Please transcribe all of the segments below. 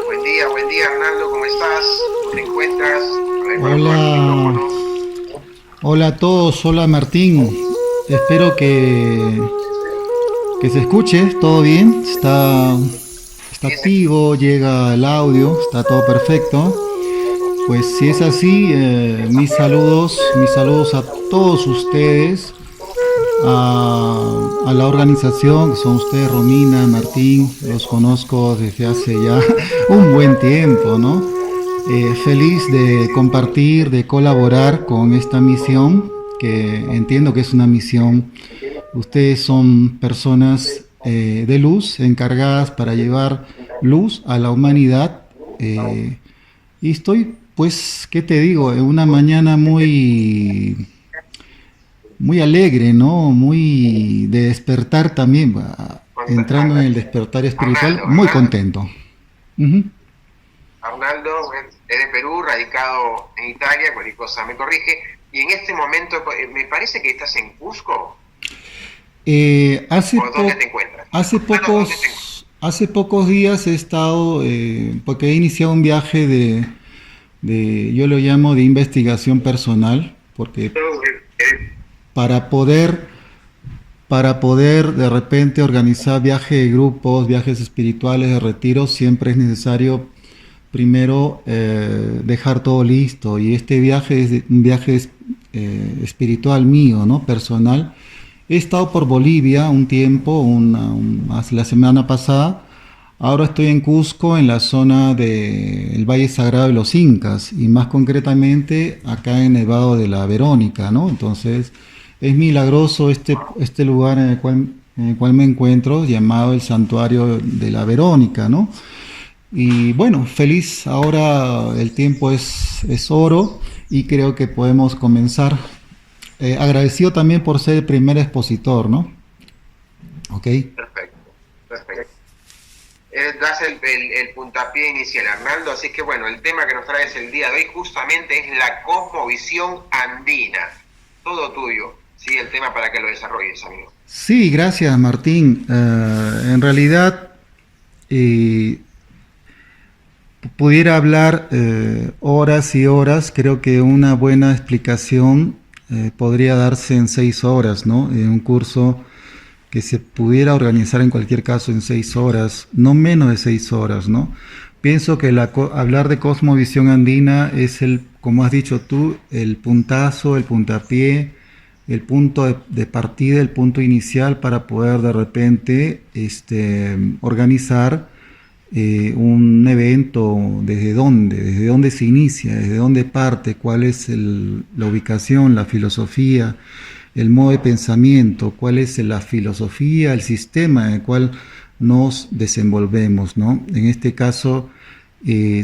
buen día Arnaldo, ¿cómo estás? ¿Cómo te encuentras? A ver, voy a probar tu Hola, micrófono. hola a todos, hola Martín. Espero que se escuche, todo bien, está Sí, activo, llega el audio, está todo perfecto. Pues si es así, mis saludos a todos ustedes, a la organización, que son ustedes, Romina, Martín, los conozco desde hace ya un buen tiempo, ¿no? Feliz de compartir, de colaborar con esta misión, que entiendo que es una misión. Ustedes son personas de luz encargadas para llevar luz a la humanidad. Y estoy, pues, ¿qué te digo? En una mañana muy alegre, ¿no? Muy de despertar también, entrando en el despertar espiritual, muy Arnaldo, contento. Ujú. Arnaldo es de Perú, radicado en Italia, cualquier cosa me corrige, y en este momento me parece que estás en Cusco, Eh, hace, ¿o dónde po- te encuentras? hace Bueno, ¿dónde te encuentras? hace pocos días he estado, porque he iniciado un viaje yo lo llamo de investigación personal, porque para poder, para poder de repente organizar viajes de grupos, viajes espirituales, de retiros, siempre es necesario primero dejar todo listo. Y este viaje es un viaje espiritual mío, ¿no? Personal. He estado por Bolivia un tiempo, la semana pasada. Ahora estoy en Cusco, en la zona del Valle Sagrado de los Incas, y más concretamente acá en el Vado de la Verónica, ¿no? Entonces, es milagroso este lugar en el cual me encuentro, llamado el Santuario de la Verónica, ¿no? Y bueno, feliz, ahora el tiempo es oro y creo que podemos comenzar. Agradecido también por ser el primer expositor, ¿no? Ok. Perfecto, perfecto. Das el puntapié inicial, Arnaldo, así que bueno, el tema que nos traes el día de hoy justamente es la cosmovisión andina. Todo tuyo, ¿sí? El tema para que lo desarrolles, amigo. Sí, gracias Martín. En realidad, eh, pudiera hablar horas y horas. Creo que una buena explicación podría darse en 6 horas, ¿no? En un curso que se pudiera organizar en cualquier caso en 6 horas, no menos de 6 horas, ¿no? Pienso que hablar de cosmovisión andina es como has dicho tú, el puntazo, el puntapié, el punto de partida, el punto inicial para poder de repente organizar un evento, desde dónde se inicia, desde dónde parte, cuál es la ubicación, la filosofía, el modo de pensamiento, cuál es la filosofía, el sistema en el cual nos desenvolvemos, ¿no? En este caso,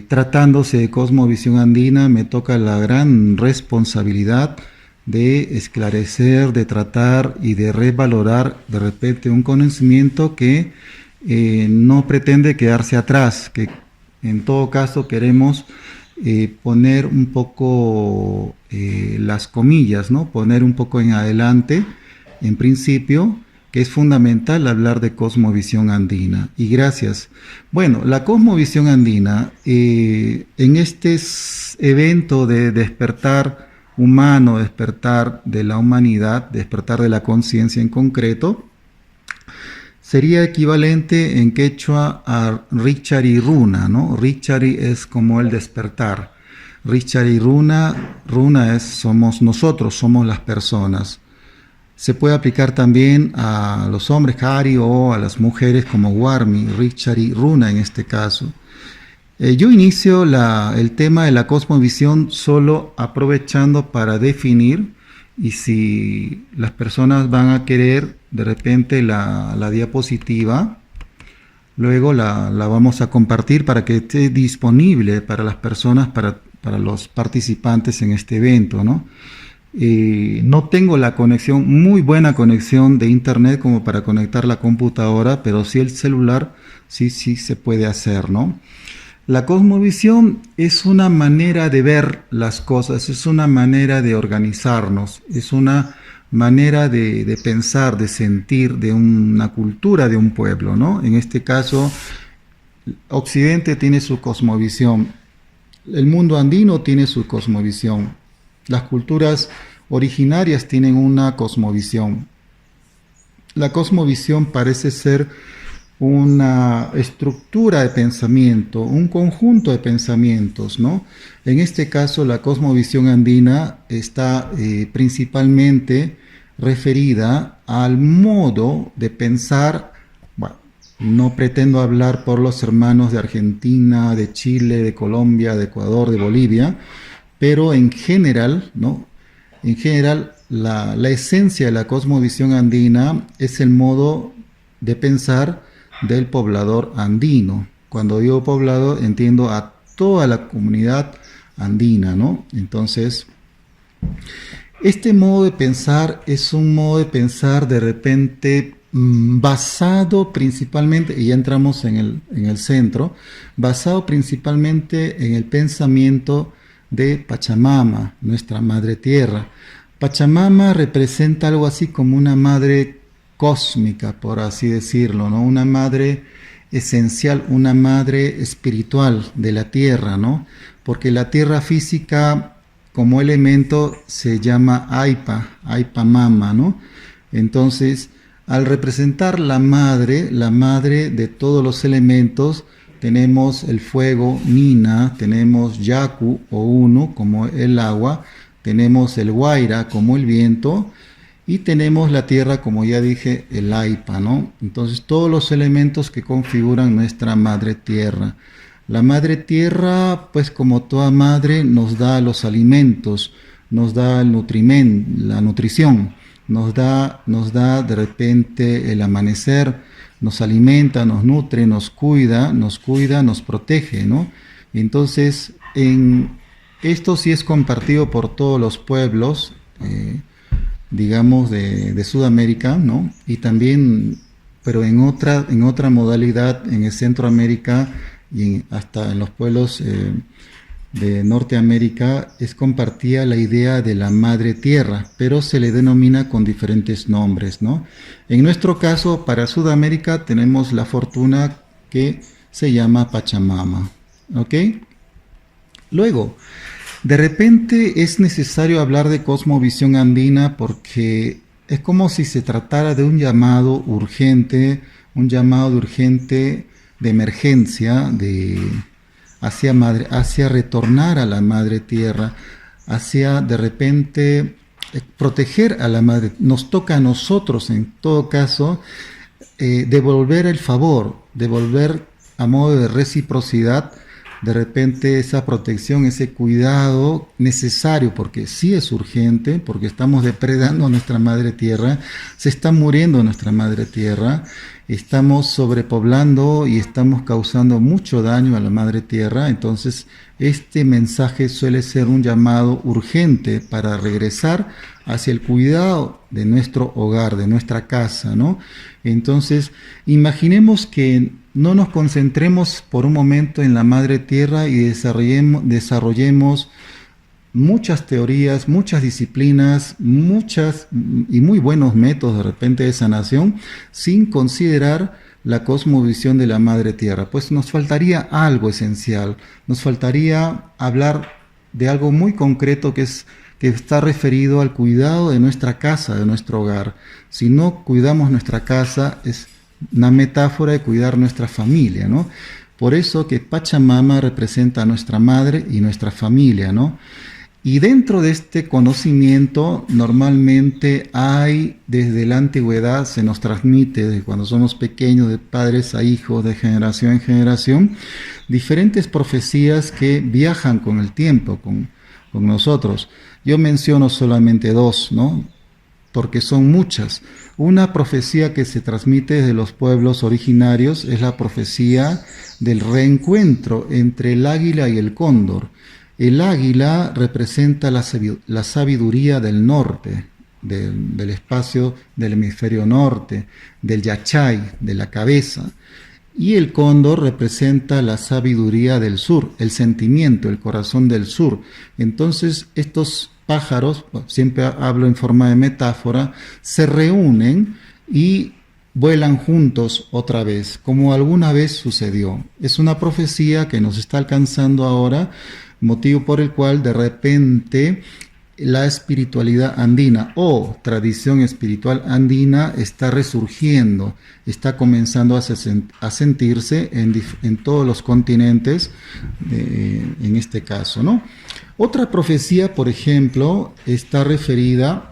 tratándose de cosmovisión andina, me toca la gran responsabilidad de esclarecer, de tratar y de revalorar de repente un conocimiento que no pretende quedarse atrás, que en todo caso queremos poner un poco las comillas, ¿no? Poner un poco en adelante, en principio, que es fundamental hablar de cosmovisión andina. Y gracias. Bueno, la cosmovisión andina, en este evento de despertar humano, despertar de la humanidad, despertar de la conciencia en concreto, sería equivalente en quechua a Richari Runa, ¿no? Richari es como el despertar. Richari Runa, Runa es somos nosotros, somos las personas. Se puede aplicar también a los hombres Hari o a las mujeres como Warmi, Richari Runa en este caso. Yo inicio el tema de la cosmovisión solo aprovechando para definir, y si las personas van a querer de repente la diapositiva, luego la vamos a compartir para que esté disponible para las personas, para los participantes en este evento, ¿no? No tengo la conexión, muy buena conexión de internet como para conectar la computadora, pero sí el celular, sí se puede hacer, ¿no? La cosmovisión es una manera de ver las cosas, es una manera de organizarnos, es una manera de pensar, de sentir, de una cultura de un pueblo, ¿no? En este caso, Occidente tiene su cosmovisión, el mundo andino tiene su cosmovisión, las culturas originarias tienen una cosmovisión. La cosmovisión parece ser una estructura de pensamiento, un conjunto de pensamientos, ¿no? En este caso, la cosmovisión andina está principalmente referida al modo de pensar. Bueno, no pretendo hablar por los hermanos de Argentina, de Chile, de Colombia, de Ecuador, de Bolivia, pero en general, ¿no? En general, la esencia de la cosmovisión andina es el modo de pensar del poblador andino. Cuando digo poblado, entiendo a toda la comunidad andina, ¿no? Entonces, este modo de pensar es un modo de pensar de repente basado principalmente, y ya entramos en el centro, basado principalmente en el pensamiento de Pachamama, nuestra madre tierra. Pachamama representa algo así como una madre cósmica, por así decirlo, ¿no? Una madre esencial, una madre espiritual de la tierra, ¿no? Porque la tierra física como elemento se llama Aipa Mama, ¿no? Entonces, al representar la madre de todos los elementos, tenemos el fuego, Nina, tenemos Yaku o Uno como el agua, tenemos el Huayra como el viento y tenemos la tierra, como ya dije, el Aipa, ¿no? Entonces todos los elementos que configuran nuestra madre tierra. La madre tierra, pues como toda madre, nos da los alimentos, nos da el la nutrición, nos da de repente el amanecer, nos alimenta, nos nutre, nos cuida, nos protege, ¿no? Entonces, esto sí es compartido por todos los pueblos, digamos, de Sudamérica, ¿no? Y también, pero en otra modalidad, en el Centroamérica y hasta en los pueblos de Norteamérica, es compartida la idea de la madre tierra, pero se le denomina con diferentes nombres, ¿no? En nuestro caso, para Sudamérica, tenemos la fortuna que se llama Pachamama, ¿ok? Luego, de repente es necesario hablar de cosmovisión andina porque es como si se tratara de un llamado urgente, de emergencia, hacia retornar a la madre tierra, hacia de repente proteger a la madre. Nos toca a nosotros, en todo caso, devolver el favor, devolver a modo de reciprocidad de repente esa protección, ese cuidado necesario, porque sí es urgente, porque estamos depredando a nuestra madre tierra, se está muriendo nuestra madre tierra, estamos sobrepoblando y estamos causando mucho daño a la madre tierra. Entonces este mensaje suele ser un llamado urgente para regresar hacia el cuidado de nuestro hogar, de nuestra casa, ¿no? Entonces imaginemos que no nos concentremos por un momento en la madre tierra y desarrollemos muchas teorías, muchas disciplinas, muchas y muy buenos métodos de repente de sanación sin considerar la cosmovisión de la madre tierra. Pues nos faltaría algo esencial, nos faltaría hablar de algo muy concreto que está referido al cuidado de nuestra casa, de nuestro hogar. Si no cuidamos nuestra casa, es una metáfora de cuidar nuestra familia, ¿no? Por eso que Pachamama representa a nuestra madre y nuestra familia, ¿no? Y dentro de este conocimiento, normalmente hay, desde la antigüedad, se nos transmite, desde cuando somos pequeños, de padres a hijos, de generación en generación, diferentes profecías que viajan con el tiempo, con nosotros. Yo menciono solamente dos, ¿no? Porque son muchas. Una profecía que se transmite desde los pueblos originarios es la profecía del reencuentro entre el águila y el cóndor. El águila representa la sabiduría del norte, del espacio del hemisferio norte, del yachay, de la cabeza. Y el cóndor representa la sabiduría del sur, el sentimiento, el corazón del sur. Entonces estos pájaros, siempre hablo en forma de metáfora, se reúnen y vuelan juntos otra vez, como alguna vez sucedió. Es una profecía que nos está alcanzando ahora, motivo por el cual de repente la espiritualidad andina o tradición espiritual andina está resurgiendo, está comenzando a sentirse en todos los continentes, en este caso, ¿no? Otra profecía, por ejemplo, está referida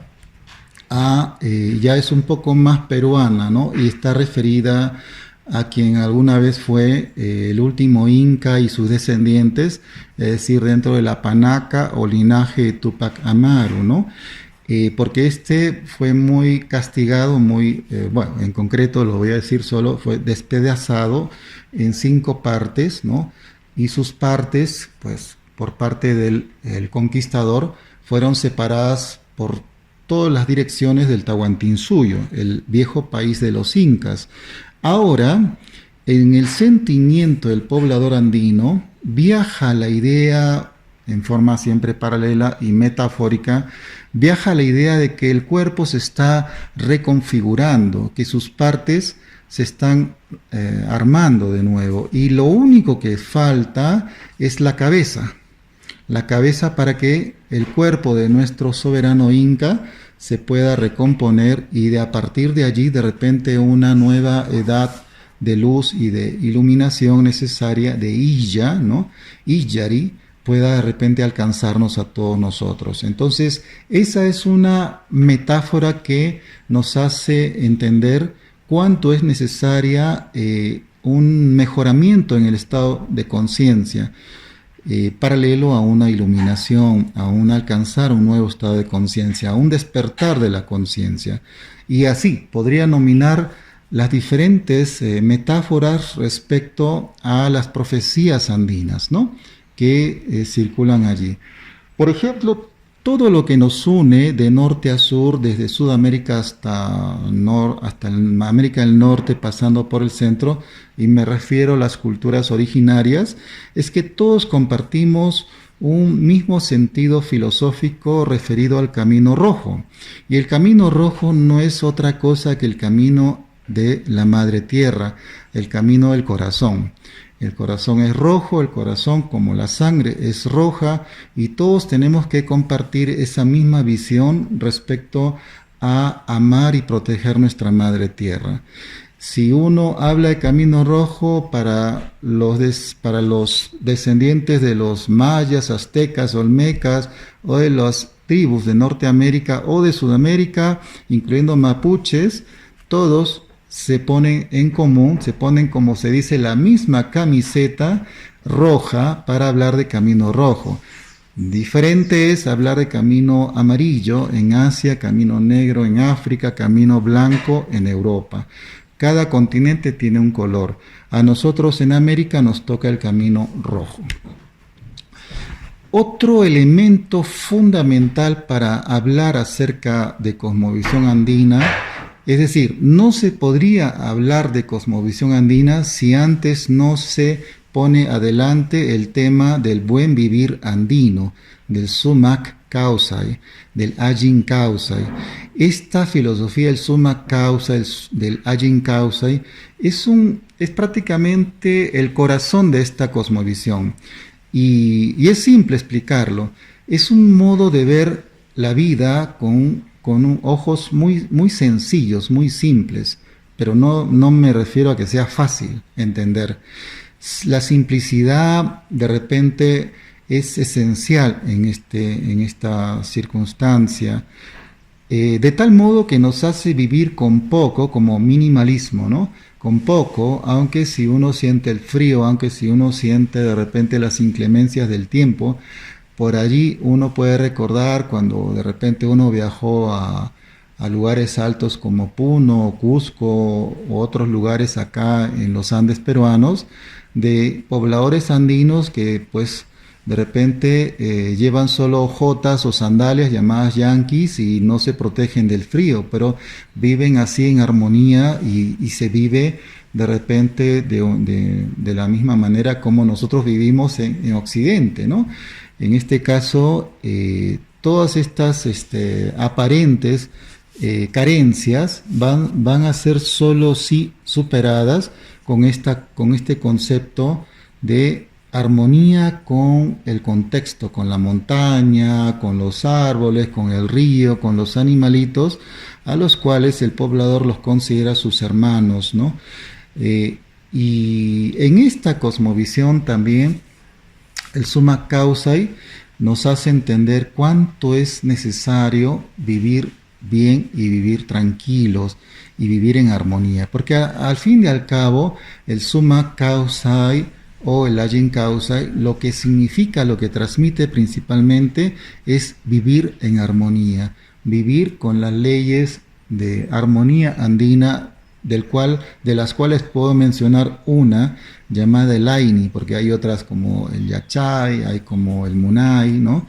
ya es un poco más peruana, ¿no? Y está referida a quien alguna vez fue el último Inca y sus descendientes, es decir, dentro de la Panaca o linaje de Tupac Amaru, ¿no? Porque este fue muy castigado, bueno, en concreto lo voy a decir solo, fue despedazado en 5 partes, ¿no? Y sus partes, pues, por parte el conquistador, fueron separadas por todas las direcciones del Tahuantinsuyo, el viejo país de los incas. Ahora, en el sentimiento del poblador andino, viaja la idea, en forma siempre paralela y metafórica, viaja la idea de que el cuerpo se está reconfigurando, que sus partes se están armando de nuevo, y lo único que falta es la cabeza para que el cuerpo de nuestro soberano inca se pueda recomponer y a partir de allí de repente una nueva edad de luz y de iluminación necesaria de Illa, ¿no? Illari, pueda de repente alcanzarnos a todos nosotros. Entonces, esa es una metáfora que nos hace entender cuánto es necesaria un mejoramiento en el estado de conciencia. Paralelo a una iluminación, a un alcanzar un nuevo estado de conciencia, a un despertar de la conciencia. Y así podría nominar las diferentes metáforas respecto a las profecías andinas, ¿no? Que circulan allí. Por ejemplo, todo lo que nos une de norte a sur, desde Sudamérica hasta América del Norte, pasando por el centro, y me refiero a las culturas originarias, es que todos compartimos un mismo sentido filosófico referido al camino rojo. Y el camino rojo no es otra cosa que el camino de la Madre Tierra, el camino del corazón. El corazón es rojo, el corazón como la sangre es roja y todos tenemos que compartir esa misma visión respecto a amar y proteger nuestra Madre Tierra. Si uno habla de camino rojo para los descendientes de los mayas, aztecas, olmecas o de las tribus de Norteamérica o de Sudamérica, incluyendo mapuches, todos se ponen en común, se ponen, como se dice, la misma camiseta roja para hablar de camino rojo. Diferente es hablar de camino amarillo en Asia, camino negro en África, camino blanco en Europa. Cada continente tiene un color. A nosotros en América nos toca el camino rojo. Otro elemento fundamental para hablar acerca de cosmovisión andina, es decir, no se podría hablar de cosmovisión andina si antes no se pone adelante el tema del buen vivir andino, del sumac causai, del agin causai. Esta filosofía del sumac causai, del agin causai, es prácticamente el corazón de esta cosmovisión. Y es simple explicarlo. Es un modo de ver la vida con ojos muy, muy sencillos, muy simples, pero no me refiero a que sea fácil entender. La simplicidad de repente es esencial en esta circunstancia, de tal modo que nos hace vivir con poco, como minimalismo, ¿no? Con poco, aunque si uno siente el frío, aunque si uno siente de repente las inclemencias del tiempo, por allí uno puede recordar cuando de repente uno viajó a lugares altos como Puno, Cusco u otros lugares acá en los Andes peruanos, de pobladores andinos que pues de repente llevan solo jotas o sandalias llamadas yanquis y no se protegen del frío, pero viven así en armonía y se vive de repente de la misma manera como nosotros vivimos en Occidente, ¿no? En este caso, todas estas aparentes carencias van a ser solo si superadas con este concepto de armonía con el contexto, con la montaña, con los árboles, con el río, con los animalitos, a los cuales el poblador los considera sus hermanos, ¿no? Y en esta cosmovisión también el Summa Causai nos hace entender cuánto es necesario vivir bien y vivir tranquilos y vivir en armonía, porque al fin y al cabo el Summa Causai o el Agin Causai lo que significa, lo que transmite principalmente es vivir en armonía, vivir con las leyes de armonía andina, de las cuales puedo mencionar una llamada el Aini, porque hay otras como el Yachay, hay como el Munai, ¿no?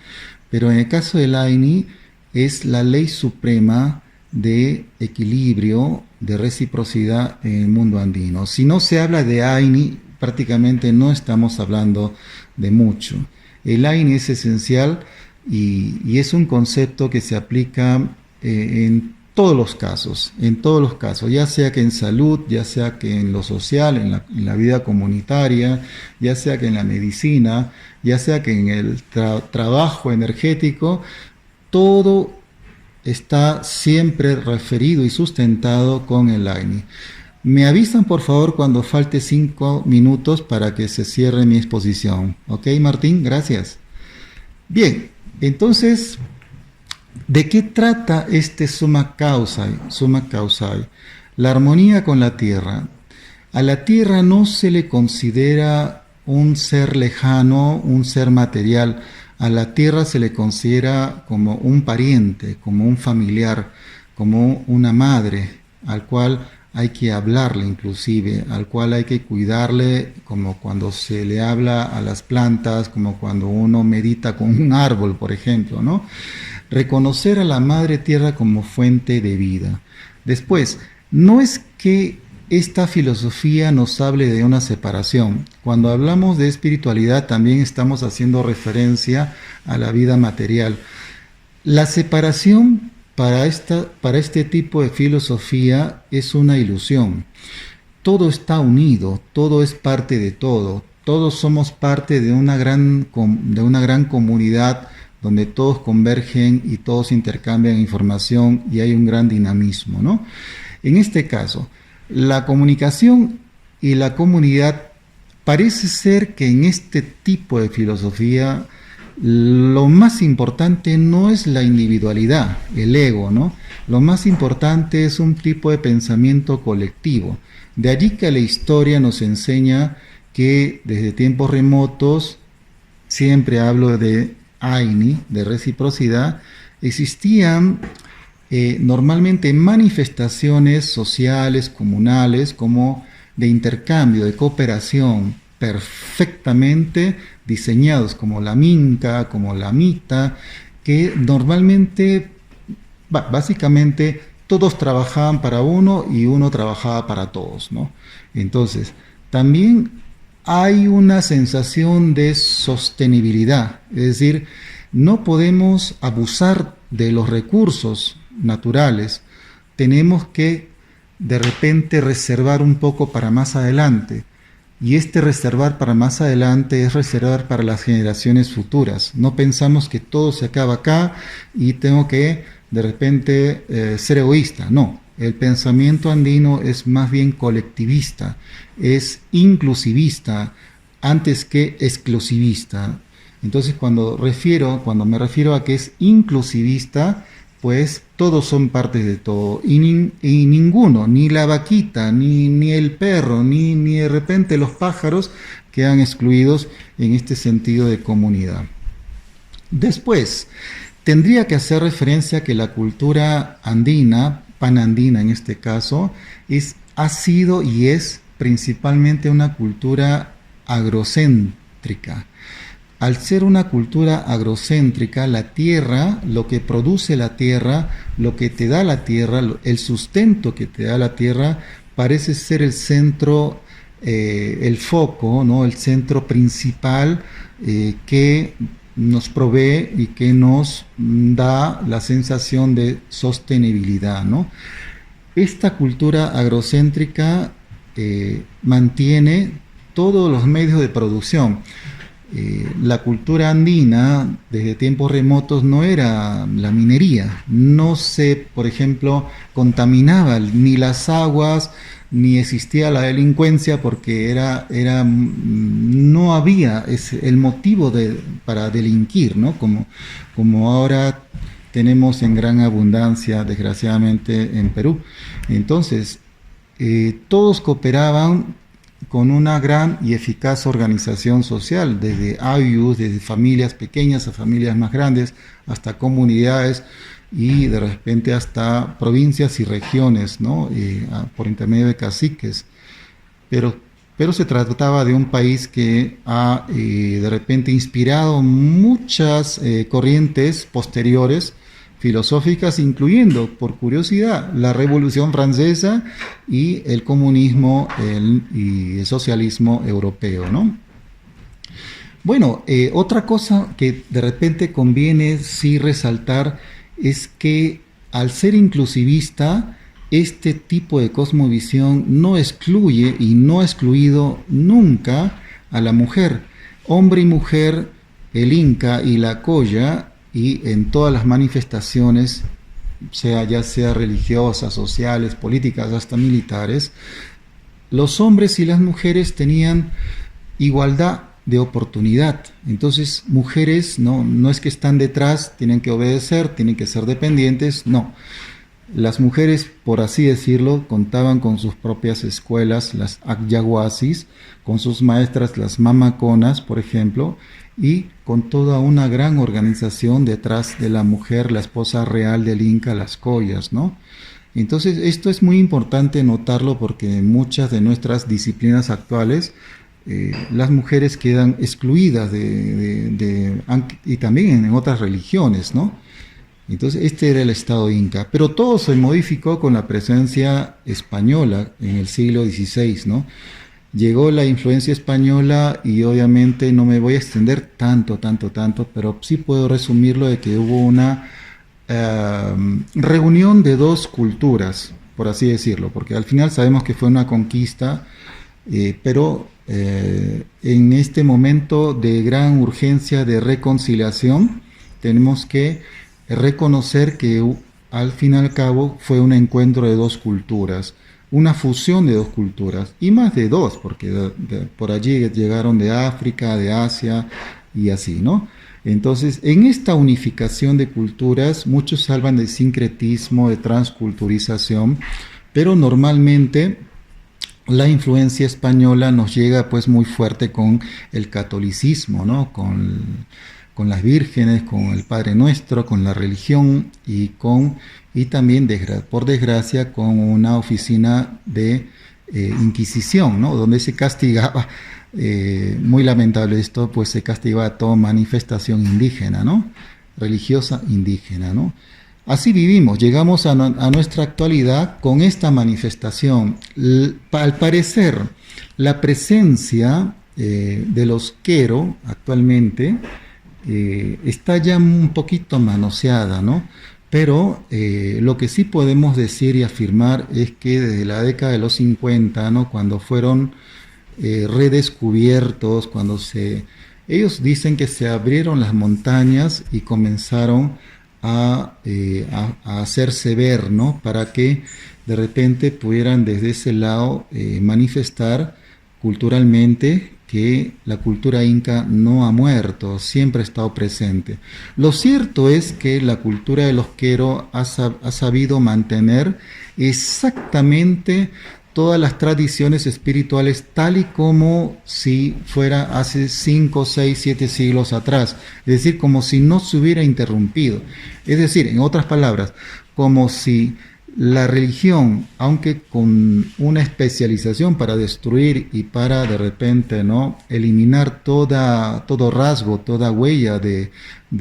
Pero en el caso del Aini es la ley suprema de equilibrio, de reciprocidad en el mundo andino. Si no se habla de Aini, prácticamente no estamos hablando de mucho. El Aini es esencial y es un concepto que se aplica en todos los casos, ya sea que en salud, ya sea que en lo social, en la vida comunitaria, ya sea que en la medicina, ya sea que en el trabajo energético, todo está siempre referido y sustentado con el Aini. Me avisan por favor cuando falte 5 minutos para que se cierre mi exposición. ¿Ok, Martín? Gracias. Bien, entonces, ¿de qué trata este Summa Causai? Summa Causai, la armonía con la tierra. A la tierra no se le considera un ser lejano, un ser material. A la tierra se le considera como un pariente, como un familiar, como una madre, al cual hay que hablarle inclusive, al cual hay que cuidarle, como cuando se le habla a las plantas, como cuando uno medita con un árbol, por ejemplo, ¿no? Reconocer a la madre tierra como fuente de vida. Después, no es que esta filosofía nos hable de una separación. Cuando hablamos de espiritualidad también estamos haciendo referencia a la vida material. La separación para este tipo de filosofía es una ilusión. Todo está unido, todo es parte de todo. Todos somos parte de una gran comunidad donde todos convergen y todos intercambian información y hay un gran dinamismo, ¿no? En este caso, la comunicación y la comunidad parece ser que en este tipo de filosofía lo más importante no es la individualidad, el ego, ¿no? Lo más importante es un tipo de pensamiento colectivo. De allí que la historia nos enseña que desde tiempos remotos, siempre hablo de Aini, de reciprocidad, existían normalmente manifestaciones sociales, comunales, como de intercambio, de cooperación, perfectamente diseñados, como la Minca, como la Mita, que normalmente, básicamente, todos trabajaban para uno y uno trabajaba para todos, ¿no? Entonces, también hay una sensación de sostenibilidad, es decir, no podemos abusar de los recursos naturales, tenemos que de repente reservar un poco para más adelante, y este reservar para más adelante es reservar para las generaciones futuras. No pensamos que todo se acaba acá y tengo que de repente ser egoísta, no. El pensamiento andino es más bien colectivista, es inclusivista antes que exclusivista. Entonces cuando me refiero a que es inclusivista, pues todos son partes de todo y ninguno, ni la vaquita, ni el perro, ni de repente los pájaros quedan excluidos en este sentido de comunidad. Después, tendría que hacer referencia a que la cultura andina, panandina en este caso, ha sido y es principalmente una cultura agrocéntrica. Al ser una cultura agrocéntrica, la tierra, lo que produce la tierra, lo que te da la tierra, el sustento que te da la tierra, parece ser el centro, el foco, ¿no? El centro principal que nos provee y que nos da la sensación de sostenibilidad, ¿no? Esta cultura agrocéntrica mantiene todos los medios de producción. La cultura andina desde tiempos remotos no era la minería, no se, por ejemplo, contaminaba ni las aguas, ni existía la delincuencia porque no había el motivo para delinquir, ¿no? Como ahora tenemos en gran abundancia, desgraciadamente, en Perú. Entonces, todos cooperaban con una gran y eficaz organización social, desde ayllus, desde familias pequeñas a familias más grandes, hasta comunidades y de repente hasta provincias y regiones, ¿no? Por intermedio de caciques. Pero se trataba de un país que ha de repente inspirado muchas corrientes posteriores filosóficas, incluyendo, por curiosidad, la Revolución Francesa y el comunismo y el socialismo europeo, ¿no? Bueno, otra cosa que de repente conviene sí resaltar es que al ser inclusivista, este tipo de cosmovisión no excluye y no ha excluido nunca a la mujer. Hombre y mujer, el Inca y la Colla, y en todas las manifestaciones, ya sea religiosas, sociales, políticas, hasta militares, los hombres y las mujeres tenían igualdad de oportunidad. Entonces, mujeres no es que están detrás, tienen que obedecer, tienen que ser dependientes, no. Las mujeres, por así decirlo, contaban con sus propias escuelas, las Agyaguasis, con sus maestras, las mamaconas, por ejemplo, y con toda una gran organización detrás de la mujer, la esposa real del Inca, las Collas, ¿no? Entonces, esto es muy importante notarlo porque en muchas de nuestras disciplinas actuales las mujeres quedan excluidas y también en otras religiones, ¿no? Entonces, este era el Estado Inca, pero todo se modificó con la presencia española en el siglo XVI, ¿no? Llegó la influencia española y obviamente no me voy a extender tanto, pero sí puedo resumirlo de que hubo una reunión de dos culturas, por así decirlo, porque al final sabemos que fue una conquista, pero en este momento de gran urgencia de reconciliación, tenemos que reconocer que al fin y al cabo fue un encuentro de dos culturas, una fusión de dos culturas, y más de dos, porque por allí llegaron de África, de Asia, y así, ¿no? Entonces, en esta unificación de culturas, muchos hablan de sincretismo, de transculturización, pero normalmente la influencia española nos llega pues muy fuerte con el catolicismo, ¿no? Con las vírgenes, con el Padre Nuestro, con la religión y también, por desgracia, con una oficina de Inquisición, ¿no? Donde se castigaba, muy lamentable esto, pues se castigaba toda manifestación indígena, ¿no? Religiosa indígena, ¿no? Así vivimos, llegamos a nuestra actualidad con esta manifestación. Al parecer, la presencia de los Quero actualmente está ya un poquito manoseada, ¿no? Pero lo que sí podemos decir y afirmar es que desde la década de los 50, ¿no? Cuando fueron redescubiertos, ellos dicen que se abrieron las montañas y comenzaron a hacerse ver, ¿no? Para que de repente pudieran desde ese lado manifestar culturalmente que la cultura inca no ha muerto, siempre ha estado presente. Lo cierto es que la cultura de los Quero ha sabido mantener exactamente todas las tradiciones espirituales tal y como si fuera hace 5, 6, 7 siglos atrás, es decir, como si no se hubiera interrumpido. Es decir, en otras palabras, como si la religión, aunque con una especialización para destruir y para de repente, ¿no?, eliminar todo rasgo, toda huella de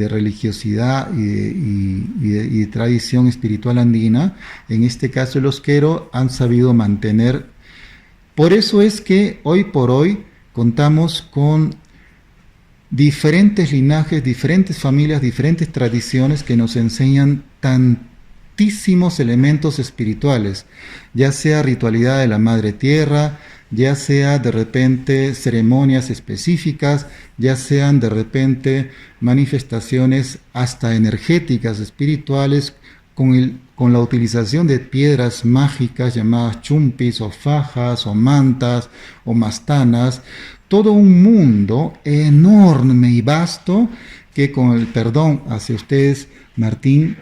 religiosidad y tradición espiritual andina, en este caso los Quero han sabido mantener. Por eso es que hoy por hoy contamos con diferentes linajes, diferentes familias, diferentes tradiciones que nos enseñan tantísimos elementos espirituales, ya sea ritualidad de la Madre Tierra, ya sea de repente ceremonias específicas, ya sean de repente manifestaciones hasta energéticas, espirituales, con la utilización de piedras mágicas llamadas chumpis o fajas o mantas o mastanas, todo un mundo enorme y vasto que, con el perdón hacia ustedes, Martín,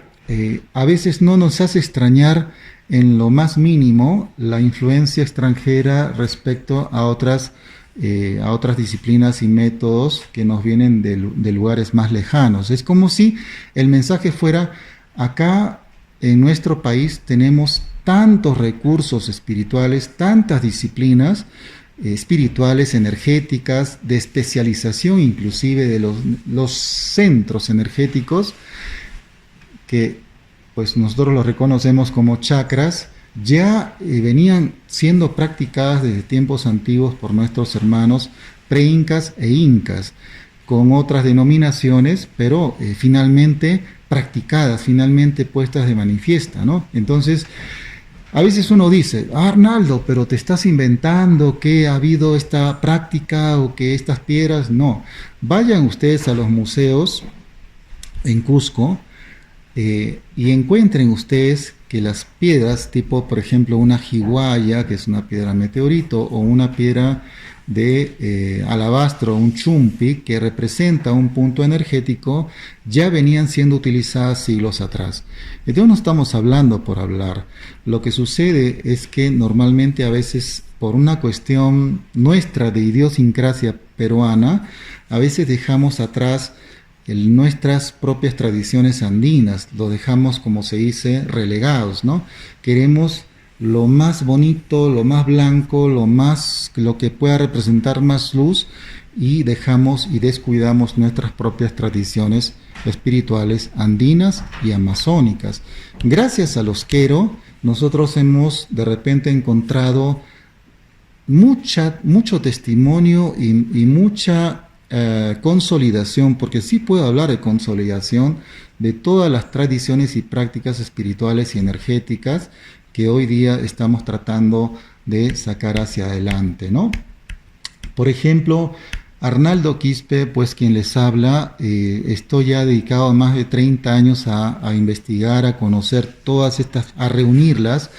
a veces no nos hace extrañar en lo más mínimo la influencia extranjera respecto a otras disciplinas y métodos que nos vienen de lugares más lejanos. Es como si el mensaje fuera: acá en nuestro país tenemos tantos recursos espirituales, tantas disciplinas espirituales, energéticas, de especialización inclusive de los centros energéticos, que pues nosotros los reconocemos como chakras, ya venían siendo practicadas desde tiempos antiguos por nuestros hermanos pre-incas e incas, con otras denominaciones, pero finalmente practicadas, finalmente puestas de manifiesta, ¿no? Entonces, a veces uno dice: Arnaldo, pero te estás inventando que ha habido esta práctica o que estas piedras. No, vayan ustedes a los museos en Cusco y encuentren ustedes que las piedras tipo, por ejemplo, una jiwaya, que es una piedra meteorito, o una piedra de alabastro, un chumpi, que representa un punto energético, ya venían siendo utilizadas siglos atrás. Entonces no estamos hablando por hablar. Lo que sucede es que normalmente, a veces, por una cuestión nuestra de idiosincrasia peruana, a veces dejamos atrás nuestras propias tradiciones andinas, lo dejamos, como se dice, relegados, ¿no? Queremos lo más bonito, lo más blanco, lo que pueda representar más luz, y dejamos y descuidamos nuestras propias tradiciones espirituales andinas y amazónicas. Gracias a los Quero, nosotros hemos de repente encontrado mucho testimonio y mucha consolidación, porque sí puedo hablar de consolidación de todas las tradiciones y prácticas espirituales y energéticas que hoy día estamos tratando de sacar hacia adelante, ¿no? Por ejemplo, Arnaldo Quispe, pues quien les habla, estoy ya dedicado más de 30 años a investigar, a conocer todas estas, a reunirlas.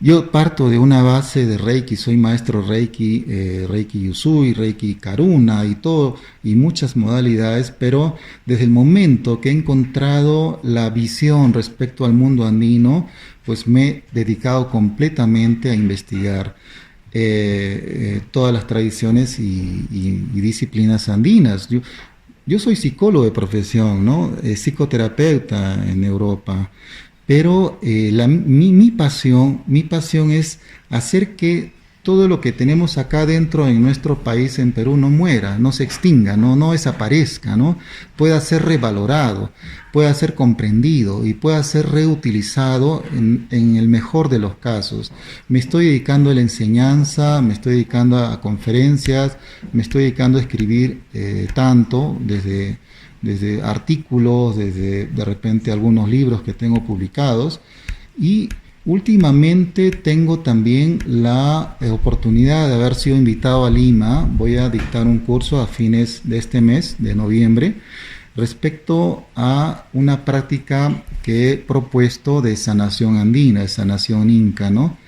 Yo parto de una base de Reiki, soy maestro Reiki, Reiki Usui, Reiki Karuna y todo, y muchas modalidades, pero desde el momento que he encontrado la visión respecto al mundo andino, pues me he dedicado completamente a investigar todas las tradiciones y disciplinas andinas. Yo soy psicólogo de profesión, ¿no? Psicoterapeuta en Europa. Pero mi pasión es hacer que todo lo que tenemos acá dentro en nuestro país, en Perú, no muera, no se extinga, no desaparezca, ¿no? Pueda ser revalorado, pueda ser comprendido y pueda ser reutilizado en el mejor de los casos. Me estoy dedicando a la enseñanza, me estoy dedicando a conferencias, me estoy dedicando a escribir tanto desde artículos, desde de repente algunos libros que tengo publicados, y últimamente tengo también la oportunidad de haber sido invitado a Lima. Voy a dictar un curso a fines de este mes, de noviembre, respecto a una práctica que he propuesto de sanación andina, de sanación inca, ¿no?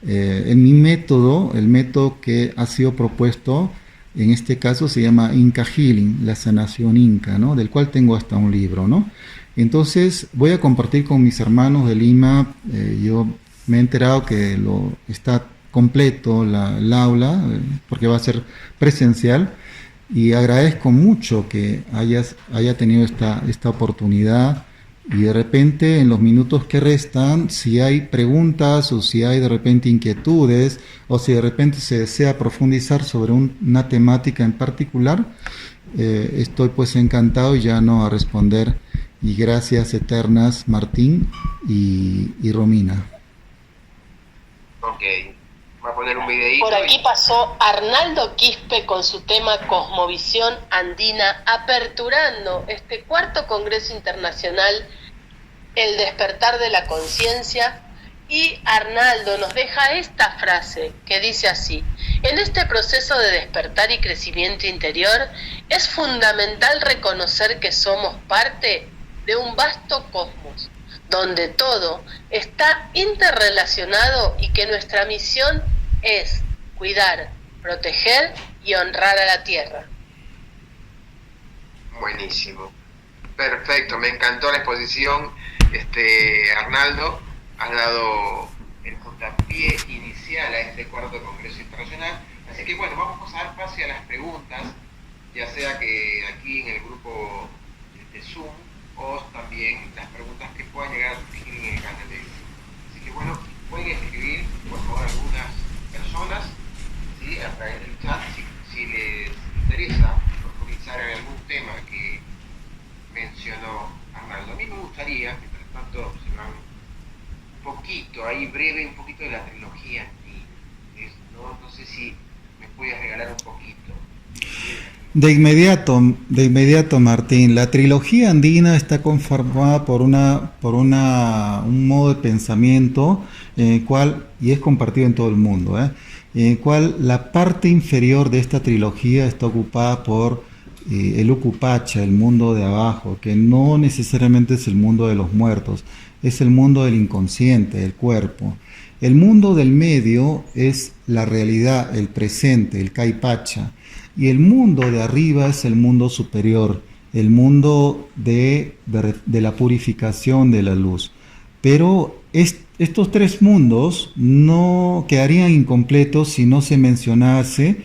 En mi método, el método que ha sido propuesto en este caso se llama Inca Healing, la sanación inca, ¿no? Del cual tengo hasta un libro, ¿no? Entonces voy a compartir con mis hermanos de Lima. Yo me he enterado que está completo el aula, porque va a ser presencial, y agradezco mucho que haya tenido esta oportunidad. Y de repente, en los minutos que restan, si hay preguntas o si hay de repente inquietudes, o si de repente se desea profundizar sobre una temática en particular, estoy pues encantado ya no a responder. Y gracias eternas, Martín y Romina. Ok, Va a poner un videíto. Por aquí pasó Arnaldo Quispe con su tema Cosmovisión Andina, aperturando este cuarto Congreso Internacional, El Despertar de la Conciencia. Y Arnaldo nos deja esta frase que dice así: en este proceso de despertar y crecimiento interior es fundamental reconocer que somos parte de un vasto cosmos, donde todo está interrelacionado y que nuestra misión es cuidar, proteger y honrar a la tierra. Buenísimo. Perfecto, me encantó la exposición, Arnaldo. Has dado el puntapié inicial a este cuarto Congreso Internacional. Así que bueno, vamos a dar paso a las preguntas, ya sea que aquí en el grupo de Zoom o también las preguntas que puedan llegar a surgir en el canal de YouTube. Así que bueno, pueden escribir por favor algunas personas, ¿sí?, a través del chat si les interesa profundizar en algún tema que mencionó Arnaldo. A mí me gustaría, mientras tanto se van poquito, ahí breve, un poquito de la trilogía andina. No sé si me puedes regalar un poquito. De inmediato, Martín. La trilogía andina está conformada por un modo de pensamiento en el cual, y es compartido en todo el mundo, en el cual la parte inferior de esta trilogía está ocupada por el Ucupacha, el mundo de abajo, que no necesariamente es el mundo de los muertos, es el mundo del inconsciente, del cuerpo. El mundo del medio es la realidad, el presente, el Caipacha, y el mundo de arriba es el mundo superior, el mundo de la purificación de la luz. Pero estos tres mundos no quedarían incompletos si no se mencionase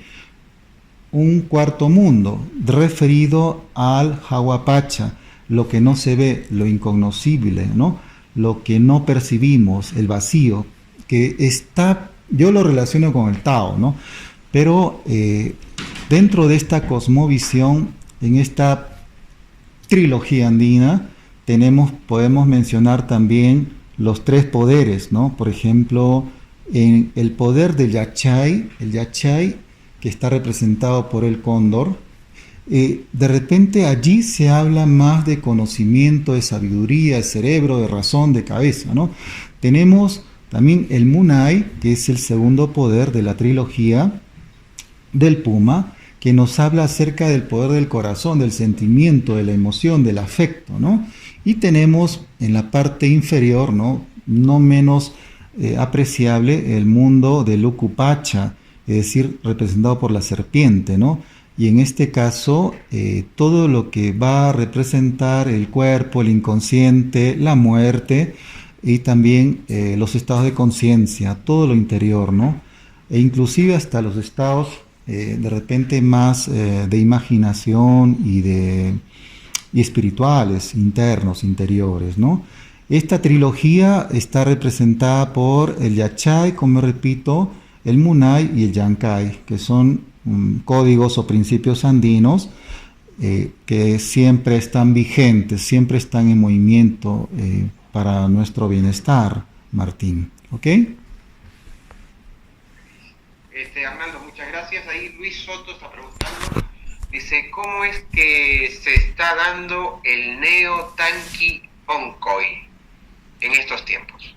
un cuarto mundo, referido al Hawapacha, lo que no se ve, lo incognoscible, ¿no?, lo que no percibimos, el vacío, que está, yo lo relaciono con el Tao, ¿no? Pero dentro de esta cosmovisión, en esta trilogía andina, podemos mencionar también los tres poderes, ¿no? Por ejemplo, en el poder del Yachay, el Yachay, que está representado por el cóndor, de repente allí se habla más de conocimiento, de sabiduría, de cerebro, de razón, de cabeza, ¿no? Tenemos también el Munay, que es el segundo poder de la trilogía del Puma, que nos habla acerca del poder del corazón, del sentimiento, de la emoción, del afecto, ¿no? Y tenemos en la parte inferior, no menos apreciable, el mundo del Ucupacha, es decir, representado por la serpiente, ¿no? Y en este caso, todo lo que va a representar el cuerpo, el inconsciente, la muerte y también los estados de conciencia, todo lo interior, ¿no? E inclusive hasta los estados de repente más de imaginación y espirituales, internos, interiores, ¿no? Esta trilogía está representada por el Yachay, como repito, el Munay y el Yancay, que son códigos o principios andinos que siempre están vigentes, siempre están en movimiento para nuestro bienestar, Martín. ¿Ok? Arnaldo, muchas gracias. Ahí Luis Soto está preguntando, dice, ¿cómo es que se está dando el Neo Tanki Onkoy en estos tiempos?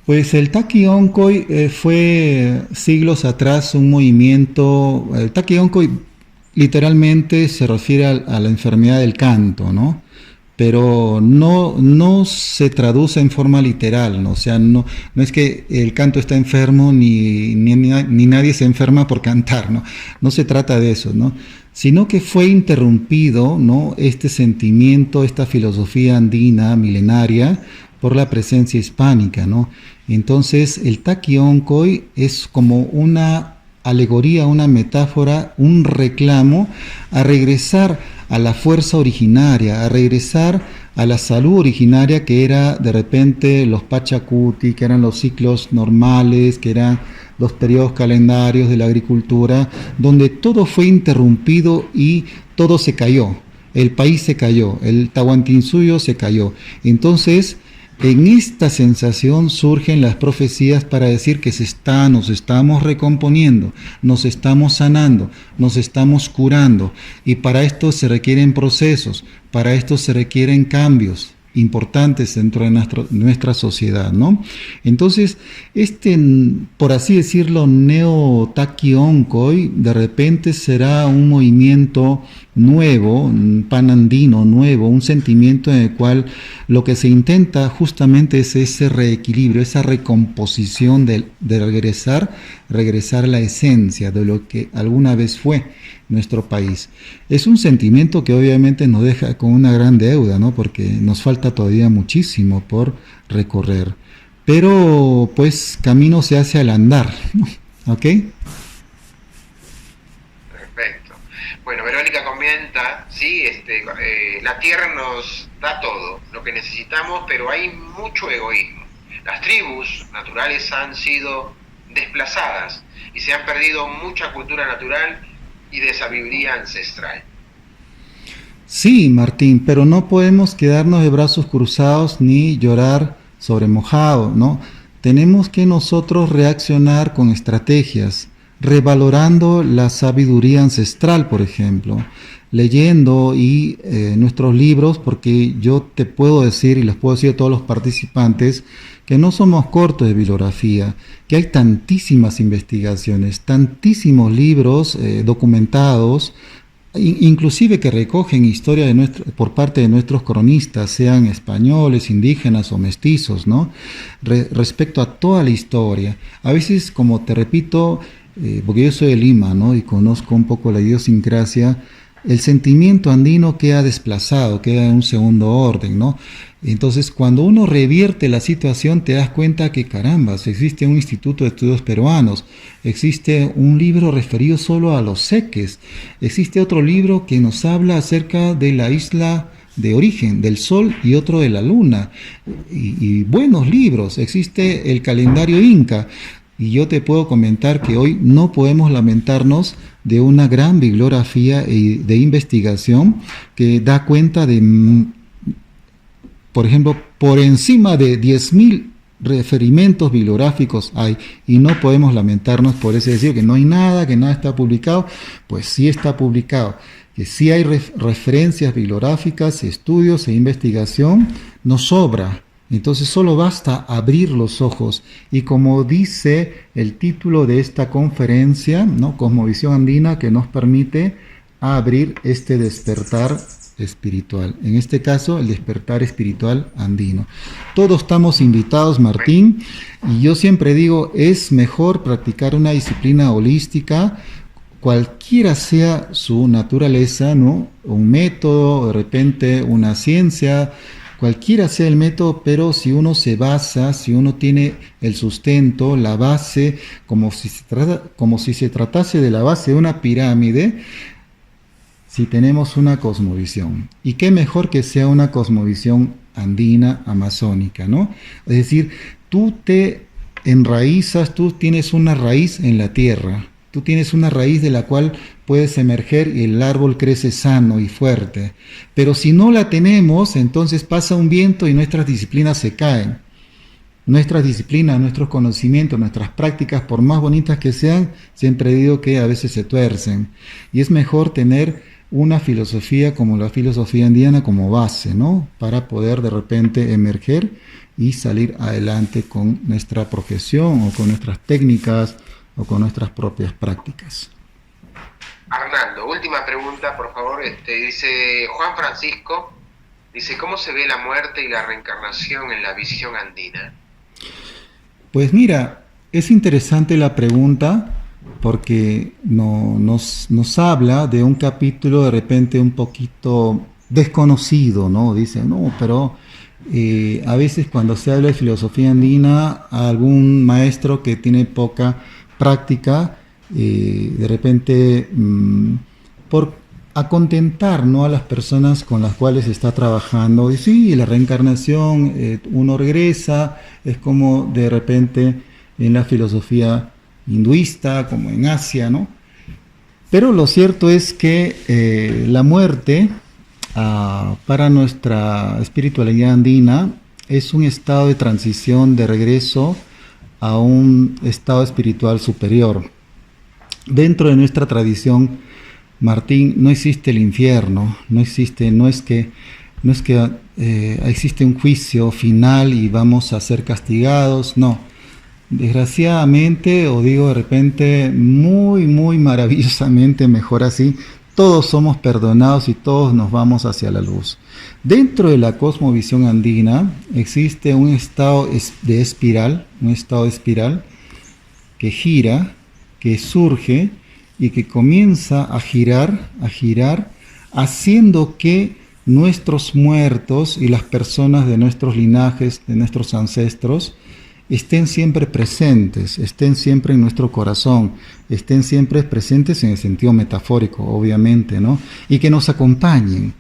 Pues el Taki Onkoy fue siglos atrás un movimiento. El Taki Onkoy literalmente se refiere a la enfermedad del canto, ¿no? Pero no se traduce en forma literal, ¿no? O sea, no es que el canto está enfermo ni nadie se enferma por cantar, ¿no? No se trata de eso, ¿no? Sino que fue interrumpido, ¿no?, este sentimiento, esta filosofía andina milenaria por la presencia hispánica, ¿no? Entonces el Taki Onkoy es como una alegoría, una metáfora, un reclamo a regresar a la fuerza originaria, a regresar a la salud originaria, que era de repente los Pachacuti, que eran los ciclos normales, que eran los periodos calendarios de la agricultura, donde todo fue interrumpido y todo se cayó, el país se cayó, el Tahuantinsuyo se cayó. Entonces En esta sensación surgen las profecías para decir que nos estamos recomponiendo, nos estamos sanando, nos estamos curando, y para esto se requieren procesos, para esto se requieren cambios importantes dentro de nuestra sociedad, ¿no? Entonces, por así decirlo, neo-Takióncoy, de repente será un movimiento nuevo, un panandino nuevo, un sentimiento en el cual lo que se intenta justamente es ese reequilibrio, esa recomposición de regresar a la esencia de lo que alguna vez fue nuestro país. Es un sentimiento que obviamente nos deja con una gran deuda, ¿no? Porque nos falta todavía muchísimo por recorrer. Pero pues camino se hace al andar, ¿no? ¿Ok? Perfecto. Bueno, Verónica comenta, sí, la tierra nos da todo lo que necesitamos, pero hay mucho egoísmo. Las tribus naturales han sido desplazadas y se han perdido mucha cultura natural y de sabiduría ancestral. Sí, Martín, pero no podemos quedarnos de brazos cruzados ni llorar sobre mojado, ¿no? Tenemos que nosotros reaccionar con estrategias, revalorando la sabiduría ancestral, por ejemplo, leyendo nuestros libros, porque yo te puedo decir, y les puedo decir a todos los participantes, que no somos cortos de bibliografía, que hay tantísimas investigaciones, tantísimos libros documentados, inclusive que recogen historia por parte de nuestros cronistas, sean españoles, indígenas o mestizos, ¿no? Respecto a toda la historia. A veces, como te repito, porque yo soy de Lima, ¿no? Y conozco un poco la idiosincrasia, el sentimiento andino queda desplazado, queda en un segundo orden, ¿no? Entonces, cuando uno revierte la situación, te das cuenta que, carambas, existe un Instituto de Estudios Peruanos, existe un libro referido solo a los seques, existe otro libro que nos habla acerca de la isla de origen, del sol, y otro de la luna, y buenos libros, existe el calendario inca. Y yo te puedo comentar que hoy no podemos lamentarnos de una gran bibliografía de investigación que da cuenta de, por ejemplo, por encima de 10.000 referimentos bibliográficos hay, y no podemos lamentarnos por ese decir que no hay nada, que nada está publicado. Pues sí está publicado, que sí hay referencias bibliográficas, estudios e investigación, nos sobra. Entonces solo basta abrir los ojos, y como dice el título de esta conferencia, ¿no? Cosmovisión andina, que nos permite abrir este despertar espiritual, en este caso el despertar espiritual andino. Todos estamos invitados, Martín, y yo siempre digo, es mejor practicar una disciplina holística, cualquiera sea su naturaleza, ¿no? Un método, de repente una ciencia, cualquiera sea el método, pero si uno se basa, si uno tiene el sustento, la base, como si se tratase de la base de una pirámide, si tenemos una cosmovisión. Y qué mejor que sea una cosmovisión andina, amazónica, ¿no? Es decir, tú te enraizas, tú tienes una raíz en la tierra, tú tienes una raíz de la cual puedes emerger y el árbol crece sano y fuerte. Pero si no la tenemos, entonces pasa un viento y nuestras disciplinas se caen. Nuestras disciplinas, nuestros conocimientos, nuestras prácticas, por más bonitas que sean, siempre digo que a veces se tuercen. Y es mejor tener una filosofía como la filosofía andina como base, ¿no? Para poder de repente emerger y salir adelante con nuestra profesión o con nuestras técnicas o con nuestras propias prácticas. Arnaldo, última pregunta, por favor. Dice Juan Francisco, dice, ¿cómo se ve la muerte y la reencarnación en la visión andina? Pues mira, es interesante la pregunta, porque nos habla de un capítulo de repente un poquito desconocido, ¿no? Dice, no, pero a veces cuando se habla de filosofía andina, algún maestro que tiene poca práctica, de repente por acontentar, ¿no?, a las personas con las cuales está trabajando, y sí, la reencarnación, uno regresa, es como de repente en la filosofía hinduista, como en Asia, ¿no? Pero lo cierto es que la muerte para nuestra espiritualidad andina es un estado de transición, de regreso a un estado espiritual superior. Dentro de nuestra tradición, Martín, no existe el infierno, no es que existe un juicio final y vamos a ser castigados, no. Desgraciadamente, o digo de repente, muy, muy maravillosamente, mejor así, todos somos perdonados y todos nos vamos hacia la luz. Dentro de la cosmovisión andina existe un estado de espiral que gira, que surge y que comienza a girar, haciendo que nuestros muertos y las personas de nuestros linajes, de nuestros ancestros, estén siempre presentes, estén siempre en nuestro corazón, estén siempre presentes en el sentido metafórico, obviamente, ¿no? Y que nos acompañen.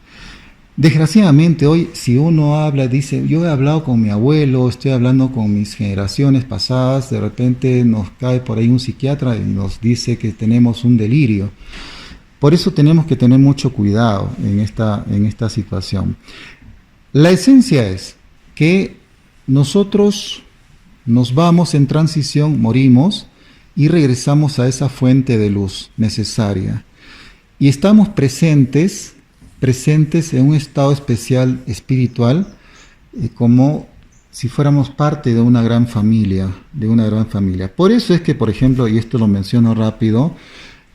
Desgraciadamente hoy, si uno habla, dice, yo he hablado con mi abuelo, estoy hablando con mis generaciones pasadas, de repente nos cae por ahí un psiquiatra y nos dice que tenemos un delirio. Por eso tenemos que tener mucho cuidado en esta situación. La esencia es que nosotros nos vamos en transición, morimos y regresamos a esa fuente de luz necesaria. Y estamos presentes en un estado especial espiritual, como si fuéramos parte de una gran familia, Por eso es que, por ejemplo, y esto lo menciono rápido,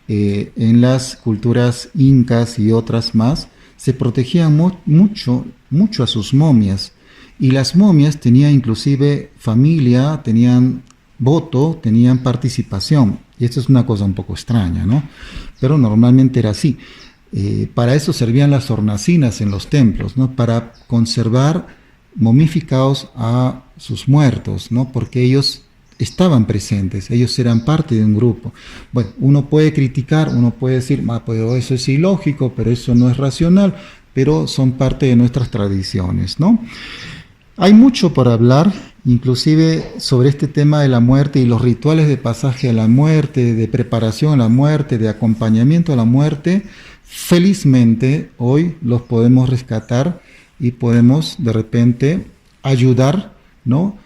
en las culturas incas y otras más, se protegían mucho a sus momias. Y las momias tenían inclusive familia, tenían voto, tenían participación. Y esto es una cosa un poco extraña, ¿no? Pero normalmente era así. Para eso servían las hornacinas en los templos, ¿no? Para conservar momificados a sus muertos, ¿no? Porque ellos estaban presentes, ellos eran parte de un grupo. Bueno, uno puede criticar, uno puede decir, pero eso es ilógico, pero eso no es racional, pero son parte de nuestras tradiciones, ¿no? Hay mucho por hablar, inclusive sobre este tema de la muerte y los rituales de pasaje a la muerte, de preparación a la muerte, de acompañamiento a la muerte. Felizmente hoy los podemos rescatar y podemos de repente ayudar, ¿no?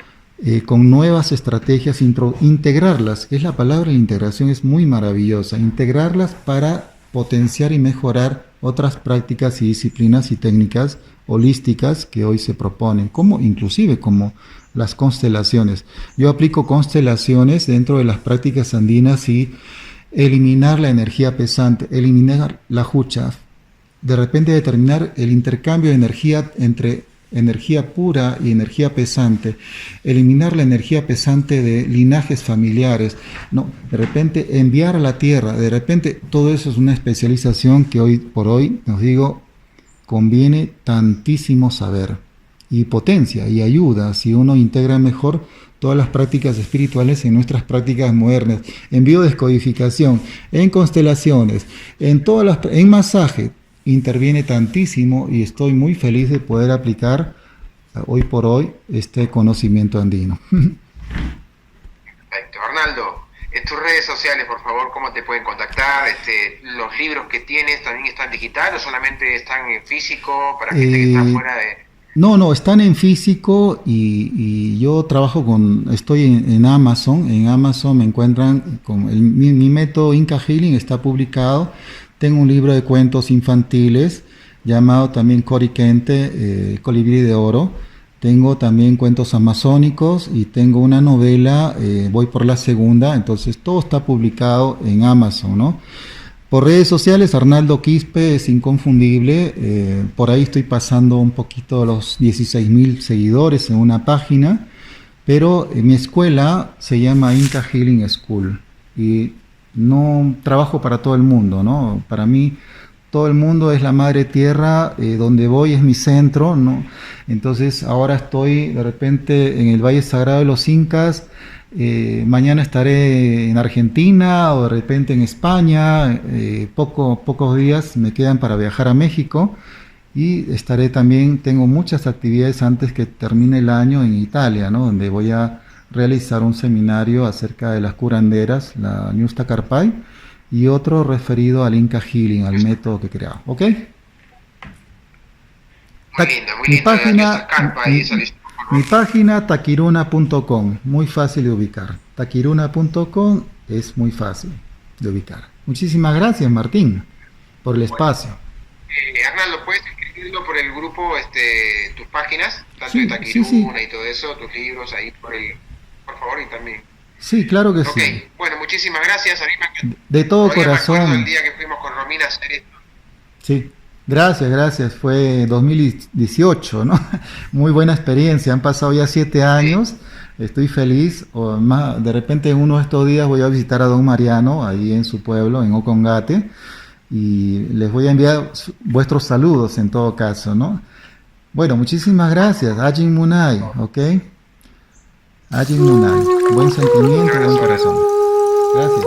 Con nuevas estrategias, integrarlas, que es la palabra, la integración es muy maravillosa, integrarlas para potenciar y mejorar otras prácticas y disciplinas y técnicas holísticas que hoy se proponen, inclusive como las constelaciones. Yo aplico constelaciones dentro de las prácticas andinas y eliminar la energía pesante, eliminar la hucha, de repente determinar el intercambio de energía entre energía pura y energía pesante, eliminar la energía pesante de linajes familiares, no, de repente enviar a la tierra, de repente todo eso es una especialización que hoy por hoy, nos digo, conviene tantísimo saber y potencia y ayuda si uno integra mejor todas las prácticas espirituales en nuestras prácticas modernas, en biodescodificación, en constelaciones, en masaje, interviene tantísimo y estoy muy feliz de poder aplicar hoy por hoy este conocimiento andino. Perfecto. Arnaldo, en tus redes sociales, por favor, ¿cómo te pueden contactar? ¿Los libros que tienes también están digital o solamente están en físico para gente que está fuera de...? No, están en físico y yo estoy en Amazon. En Amazon me encuentran con mi método Inca Healing, está publicado. Tengo un libro de cuentos infantiles llamado también Coriquente, Colibrí de Oro. Tengo también cuentos amazónicos y tengo una novela, voy por la segunda, entonces todo está publicado en Amazon, ¿no? Por redes sociales, Arnaldo Quispe es inconfundible, por ahí estoy pasando un poquito los 16,000 seguidores en una página, pero mi escuela se llama Inca Healing School y no trabajo para todo el mundo, ¿no? Para mí todo el mundo es la madre tierra, donde voy es mi centro, ¿no? Entonces ahora estoy de repente en el Valle Sagrado de los Incas, mañana estaré en Argentina o de repente en España, pocos días me quedan para viajar a México y estaré también, tengo muchas actividades antes que termine el año en Italia, ¿no? Donde voy a realizar un seminario acerca de las curanderas, la Ñusta Carpay, y otro referido al Inca Healing, al método que he creado, ¿ok? Muy linda, Mi página, carpa y Mi página taquiruna.com, muy fácil de ubicar. Taquiruna.com es muy fácil de ubicar. Muchísimas gracias, Martín, por el espacio. Arnaldo, ¿puedes escribirlo por el grupo, tus páginas, tanto Sí, de sí, sí. Taquiruna y todo eso, tus libros ahí por favor, y también. Sí, claro que Ok, sí. bueno, muchísimas gracias. A mí De todo todavía me acuerdo corazón. el día que fuimos con Romina a hacer esto. Sí, gracias, gracias. Fue 2018, ¿no? Muy buena experiencia. Han pasado ya 7 años. Estoy feliz. O más, de repente en uno de estos días voy a visitar a don Mariano, ahí en su pueblo, en Ocongate, y les voy a enviar vuestros saludos en todo caso, ¿no? Bueno, muchísimas gracias. Ajin Munay, ¿ok? Ajin Munay. Buen sentimiento, buen corazón. Gracias.